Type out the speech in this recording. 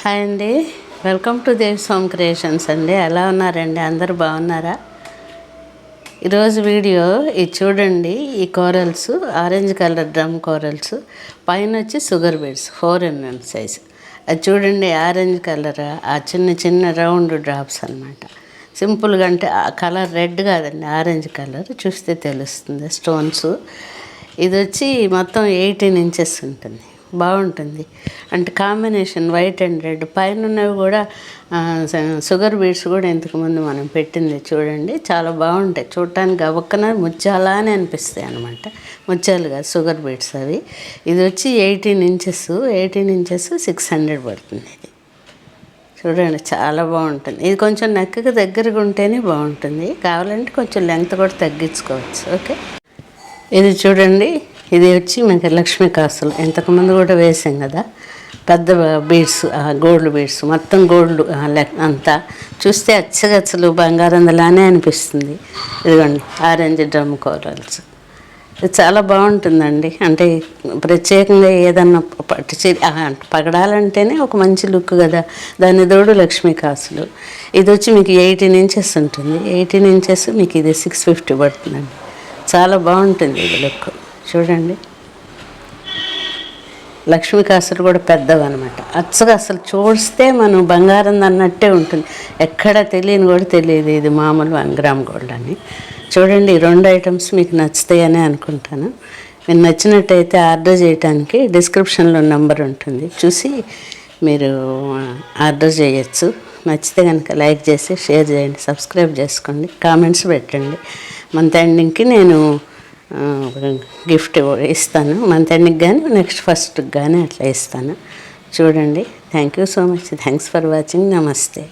Hi అండి, welcome to దేవ్స్ home creations అండి. ఎలా ఉన్నారండి? అందరూ బాగున్నారా? ఈరోజు వీడియో ఇది చూడండి. ఈ corals orange colour drum corals, పైన వచ్చి షుగర్ బీడ్స్ 4mm సైజ్. అది చూడండి, ఆరెంజ్ కలర్, ఆ చిన్న చిన్న రౌండ్ డ్రాప్స్ అనమాట. సింపుల్గా అంటే ఆ కలర్ రెడ్ కాదండి, ఆరెంజ్ కలర్, చూస్తే తెలుస్తుంది స్టోన్స్. ఇది వచ్చి మొత్తం 18 ఇంచెస్ ఉంటుంది. బాగుంటుంది అంటే కాంబినేషన్ వైట్ అండ్ రెడ్. పైన ఉన్నవి కూడా షుగర్ బీడ్స్ కూడా ఇంతకుముందు మనం పెట్టింది చూడండి, చాలా బాగుంటాయి చూడటానికి. గబక్కన ముత్యాలా అని అనిపిస్తాయి అనమాట. ముత్యాలు కాదు, షుగర్ బీడ్స్ అవి. ఇది వచ్చి 18 ఇంచెస్ 600 పడుతుంది. ఇది చూడండి, చాలా బాగుంటుంది. ఇది కొంచెం నెక్కకి దగ్గరగా ఉంటేనే బాగుంటుంది. కావాలంటే కొంచెం లెంగ్త్ కూడా తగ్గించుకోవచ్చు. ఓకే, ఇది చూడండి. ఇది వచ్చి మనకి లక్ష్మీ కాసులు, ఇంతకుముందు కూడా వేసాం కదా, పెద్ద బీడ్స్, గోల్డ్ బీడ్స్, మొత్తం గోల్డ్ అంతా. చూస్తే అచ్చగచ్చలు బంగారంలానే అనిపిస్తుంది. ఇదిగోండి ఆరెంజ్ డ్రమ్ కోరల్స్. ఇది చాలా బాగుంటుందండి. అంటే ప్రత్యేకంగా ఏదన్నా పగడాలంటేనే ఒక మంచి లుక్ కదా, దాని తోడు లక్ష్మీ కాసులు. ఇది వచ్చి మీకు 18 ఇంచెస్ ఉంటుంది. 18 ఇంచెస్ మీకు ఇది 650 పడుతుందండి. చాలా బాగుంటుంది ఇది లుక్. చూడండి, లక్ష్మీ కాసులు కూడా పెద్దవి అనమాట. అచ్చగా అసలు చూస్తే మనం బంగారం అన్నట్టే ఉంటుంది. ఎక్కడ తెలియని కూడా తెలియదు ఇది మామూలు 1 గ్రామ్ గోల్డ్ అని. చూడండి, ఈ 2 ఐటమ్స్ మీకు నచ్చుతాయని అనుకుంటాను. మీరు నచ్చినట్టయితే ఆర్డర్ చేయడానికి డిస్క్రిప్షన్లో నెంబర్ ఉంటుంది, చూసి మీరు ఆర్డర్ చేయొచ్చు. నచ్చితే కనుక లైక్ చేసి షేర్ చేయండి, సబ్స్క్రైబ్ చేసుకోండి, కామెంట్స్ పెట్టండి. మంత్ ఎండింగ్కి నేను గిఫ్ట్ ఇస్తాను. మంత్ ఎండింగ్కి కానీ నెక్స్ట్ ఫస్ట్కి కానీ అట్లా ఇస్తాను. చూడండి, thank you so much. Thanks for watching. నమస్తే.